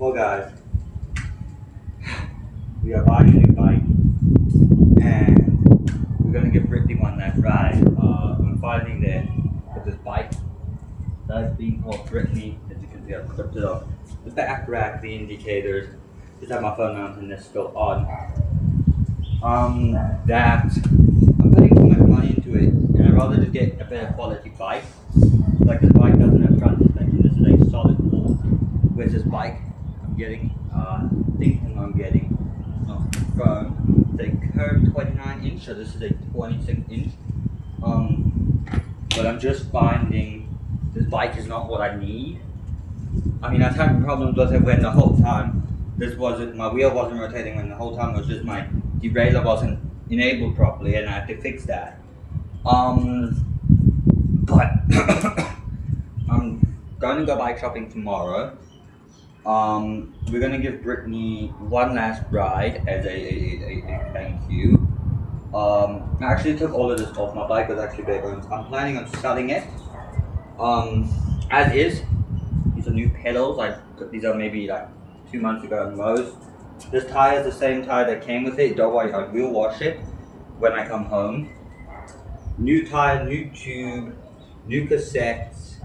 Well, guys, we are buying a new bike, and we're gonna give Brittany one last ride. I'm finally there with this bike that's being called Brittany. As you can see, I've clipped it off the back rack, the indicators. Just have my phone on and it's still on. That I'm putting too much money into it, and I'd rather just get a better quality bike. Like this bike doesn't have front suspension. This is a solid four. Where's this bike I'm getting? Thinking I'm getting from the curved 29-inch, so this is a 26-inch. But I'm just finding this bike is not what I need. I mean, I was having problems with it when the whole time my wheel wasn't rotating, when the whole time it was just my derailleur wasn't enabled properly, and I had to fix that. But I'm going to go bike shopping tomorrow. We're gonna give Brittany one last ride as a thank you. I actually took all of this off. My bike was actually bare bones. I'm planning on selling it. As is. These are new pedals. These are maybe like 2 months ago at most. This tire is the same tire that came with it. Don't worry, I will wash it when I come home. New tire, new tube, new cassettes,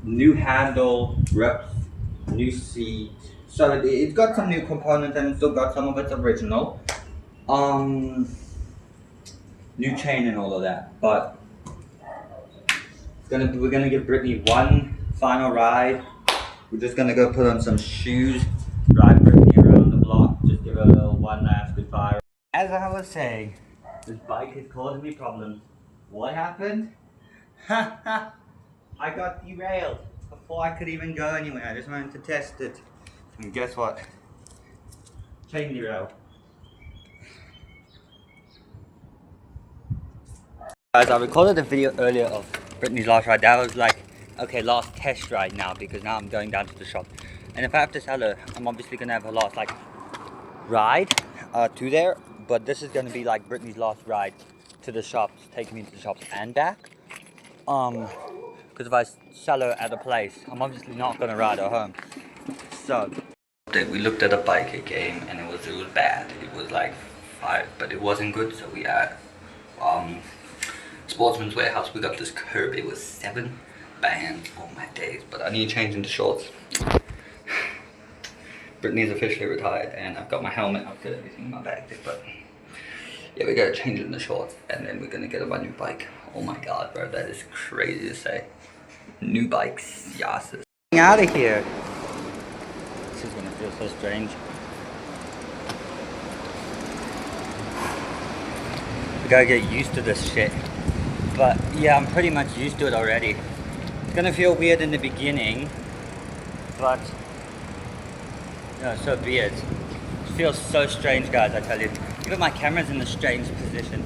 new handle, grips, new seat. So it's got some new components and it's still got some of its original. New chain and all of that. But we're gonna give Brittany one final ride. We're just gonna go put on some shoes, ride Brittany around the block, just give her a little one last goodbye. As I was saying, this bike is causing me problems. What happened? I got derailed before I could even go anywhere. I just wanted to test it. And guess what? Chain derail. Guys, I recorded a video earlier of Brittany's last ride. That was like, okay, last test ride now, because now I'm going down to the shop. And if I have to sell her, I'm obviously gonna have her last like ride to there. But this is gonna be like Brittany's last ride to the shops, taking me to the shops and back. Because if I sell her at a place, I'm obviously not gonna ride her home. So we looked at a bike again, and it was bad. It was like 5, but it wasn't good. So we had Sportsman's Warehouse. We got this curb. It was 7 bands. Oh my days! But I need to change into shorts. Brittany's officially retired, and I've got my helmet. I've got everything in my bag. But yeah, we gotta change into shorts, and then we're gonna get my new bike. Oh my god, bro, that is crazy to say. New bikes, yes. Out of here. This is gonna feel so strange. We gotta get used to this shit. But yeah, I'm pretty much used to it already. It's gonna feel weird in the beginning, but so be it. It feels so strange, guys, I tell you. Even my camera's in a strange position.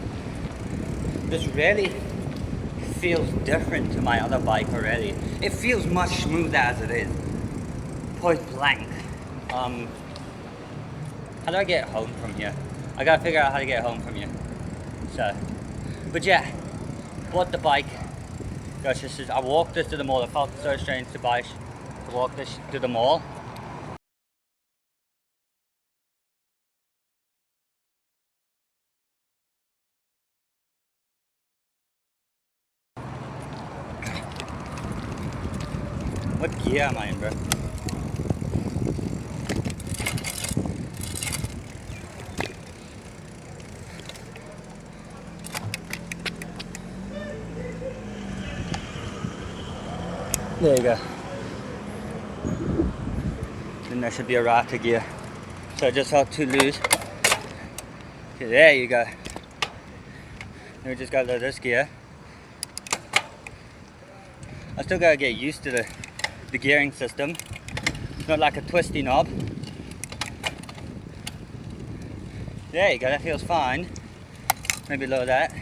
This really feels different to my other bike already. It feels much smoother as it is. Point blank. How do I get home from here? I gotta figure out how to get home from here. So, but yeah, bought the bike. Gosh, I walked this to the mall. It felt so strange to walk this to the mall. What gear am I in, bro? There you go. Then there should be a rata gear. So I just felt too loose. Okay, there you go. Then we just got this gear. I still gotta get used to the gearing system. It's not like a twisty knob. There you go, that feels fine. Maybe lower that.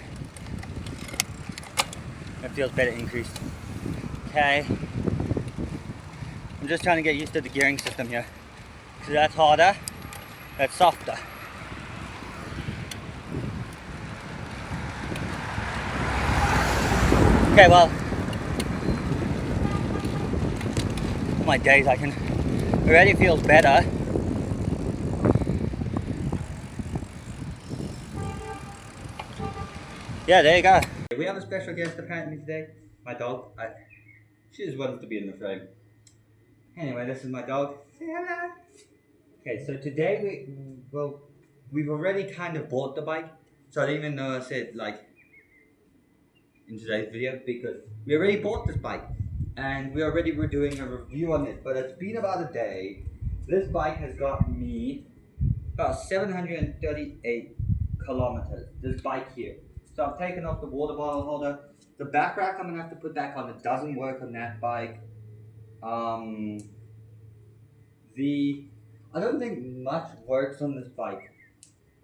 That feels better increased. Okay. I'm just trying to get used to the gearing system here. So that's harder, that's softer. Okay, well, my days, I can already feel better. Yeah, there you go. We have a special guest apparently today. My dog. She just wants to be in the frame. Anyway, this is my dog. Say hello. Okay, so today we've already kind of bought the bike. So I didn't even know I said like in today's video because we already bought this bike and we already were doing a review on it. But it's been about a day. This bike has got me about 738 kilometers. This bike here. So I've taken off the water bottle holder. The back rack I'm gonna have to put back on. It doesn't work on that bike. I don't think much works on this bike.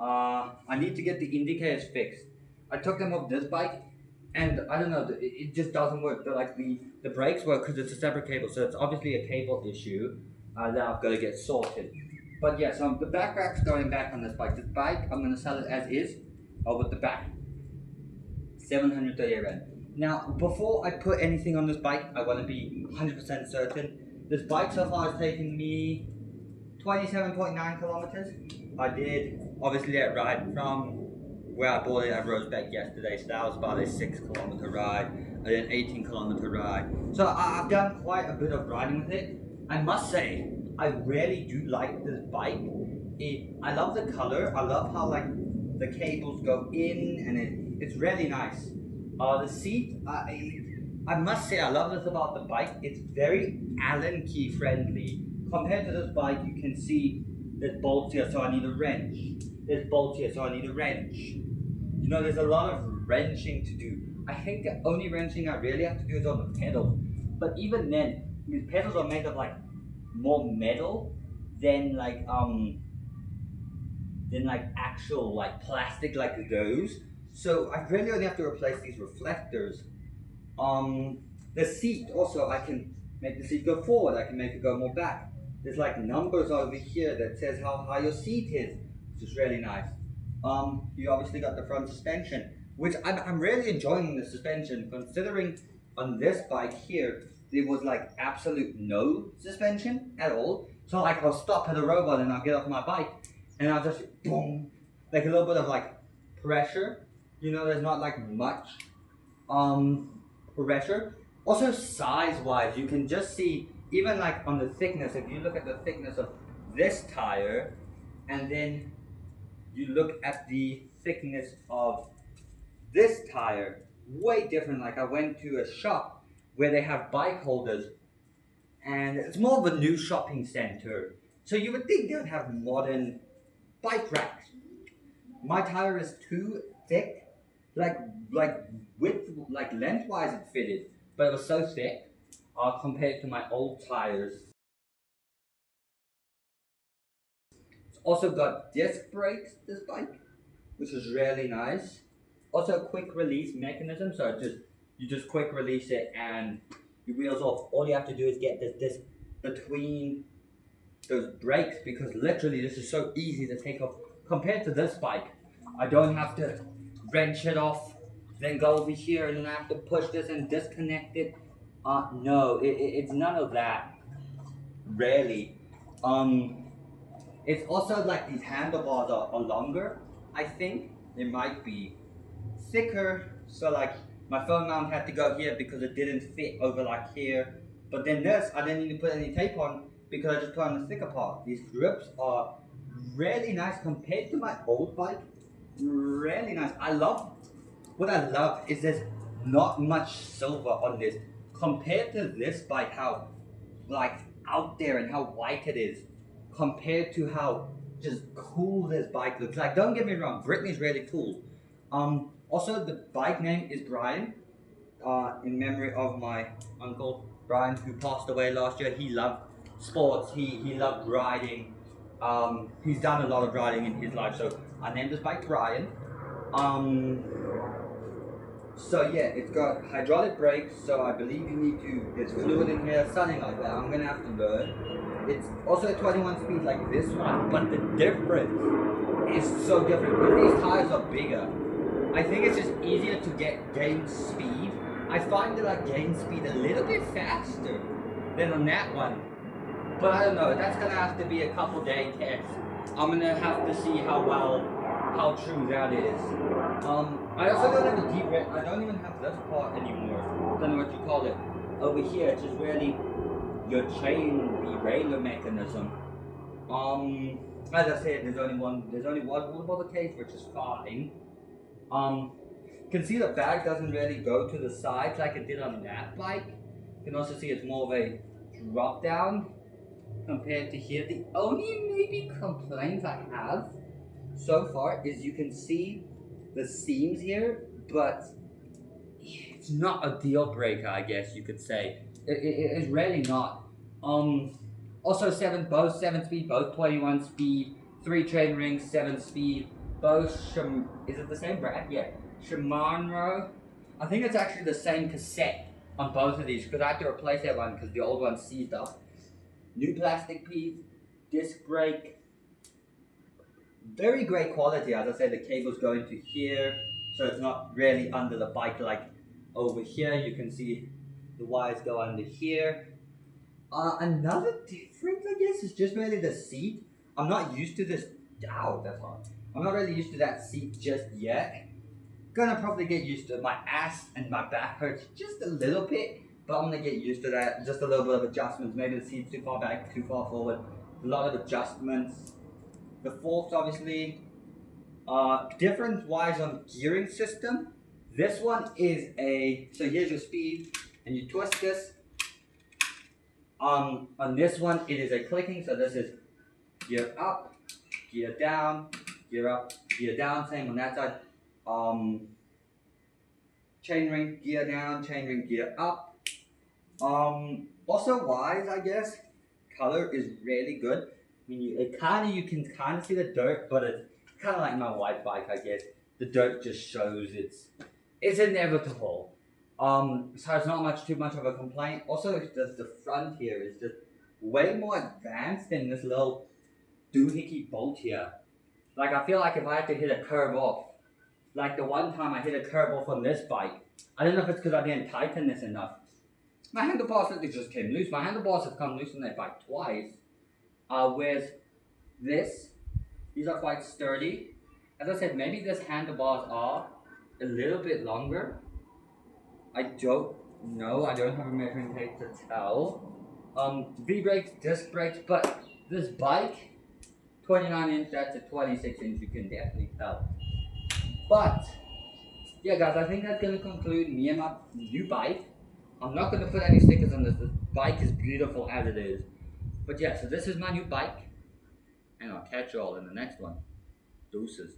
I need to get the indicators fixed. I took them off this bike, and I don't know, it just doesn't work. The brakes work because it's a separate cable, so it's obviously a cable issue that I've got to get sorted. But yeah, so the back rack's going back on this bike. This bike, I'm going to sell it as is, with the back. 738 Rand. Now, before I put anything on this bike, I want to be 100% certain. This bike so far has taken me 27.9 kilometers. I did obviously that ride from where I bought it at Rosebeck yesterday, so that was about a 6-kilometer ride, and then 18-kilometer ride. So I've done quite a bit of riding with it. I must say, I really do like this bike. I love the color. I love how like the cables go in, and it's really nice. The seat, I must say, I love this about the bike. It's very Allen key friendly. Compared to this bike, you can see there's bolts here, so I need a wrench. There's bolts here, so I need a wrench. You know, there's a lot of wrenching to do. I think the only wrenching I really have to do is on the pedals. But even then, these pedals are made of like more metal than like actual like plastic like those. So I really only have to replace these reflectors. The seat also, I can make the seat go forward. I can make it go more back. There's like numbers over here that says how high your seat is, which is really nice. You obviously got the front suspension, which I'm really enjoying the suspension, considering on this bike here, there was like absolute no suspension at all. So like I'll stop at a robot and I'll get off my bike and I'll just boom, like a little bit of like pressure. You know, there's not like much pressure. Also size-wise, you can just see even like on the thickness, if you look at the thickness of this tire and then you look at the thickness of this tire, way different. Like I went to a shop where they have bike holders and it's more of a new shopping center. So you would think they would have modern bike racks. My tire is too thick, like width, like lengthwise it fitted, but it was so thick compared to my old tires. It's also got disc brakes, this bike, which is really nice. Also a quick release mechanism, so you just quick release it and your wheels off. All you have to do is get this disc between those brakes, because literally this is so easy to take off. Compared to this bike, I don't have to wrench it off, then go over here and then I have to push this and disconnect it. No, it's none of that, really. It's also like these handlebars are longer, I think. They might be thicker, so like my phone mount had to go here because it didn't fit over like here. But then this, I didn't need to put any tape on because I just put on the thicker part. These grips are really nice compared to my old bike. Really nice. What I love is there's not much silver on this compared to this bike, how like out there and how white it is compared to how just cool this bike looks. Like, don't get me wrong, Brittany's really cool. Also the bike name is Brian, in memory of my uncle Brian, who passed away last year. He loved sports, he loved riding. He's done a lot of riding in his life, so I named this bike Brian. So yeah, it's got hydraulic brakes, so I believe you need to, there's fluid in here, something like that. I'm gonna have to learn. It's also a 21 speed like this one, but the difference is so different because these tires are bigger. I think it's just easier to gain speed. I find that I gain speed a little bit faster than on that one. But I don't know, that's gonna have to be a couple day test. I'm gonna have to see how true that is. I also don't have a I don't even have this part anymore. I don't know what you call it. Over here, it's just really your chain derailleur mechanism. As I said, there's only one water bottle case, which is fine. You can see the bag doesn't really go to the sides like it did on that bike. You can also see it's more of a drop down compared to here. The only maybe complaint I have so far is you can see the seams here, but it's not a deal breaker, I guess you could say. It is really not. Also both 7 speed, both 21 speed, 3 chain rings, 7 speed, both is it the same brand? Yeah. Shimano. I think it's actually the same cassette on both of these because I had to replace that one because the old one seized up. New plastic piece, disc brake. Very great quality. As I said, the cable's going to here, so it's not really under the bike like over here. You can see the wires go under here. Another difference, I guess, is just really the seat. I'm not used to this. Ow, that's hard. I'm not really used to that seat just yet. Gonna probably get used to it. My ass and my back hurts just a little bit, but I'm gonna get used to that. Just a little bit of adjustments. Maybe the seat's too far back, too far forward. A lot of adjustments. The forks, obviously. Difference wise on gearing system. This one is so here's your speed, and you twist this. On this one, it is a clicking, so this is gear up, gear down, gear up, gear down, same on that side. Chain ring, gear down, chain ring, gear up. Also wise, I guess, color is really good. I mean, you can kind of see the dirt, but it's kind of like my white bike, I guess. The dirt just shows it's inevitable. So it's not too much of a complaint. Also, it's just the front here is just way more advanced than this little doohickey bolt here. Like, I feel like if I had to hit a curb off, like the one time I hit a curb off on this bike, I don't know if it's because I didn't tighten this enough. My handlebars literally just came loose. My handlebars have come loose on that bike twice. Whereas these are quite sturdy. As I said, maybe these handlebars are a little bit longer. I don't know. I don't have a measuring tape to tell. V-brakes, disc brakes, but this bike, 29 inch, that's a 26 inch, you can definitely tell. But, yeah guys, I think that's going to conclude me and my new bike. I'm not going to put any stickers on this. This bike is beautiful as it is. But yeah, so this is my new bike. And I'll catch you all in the next one. Deuces.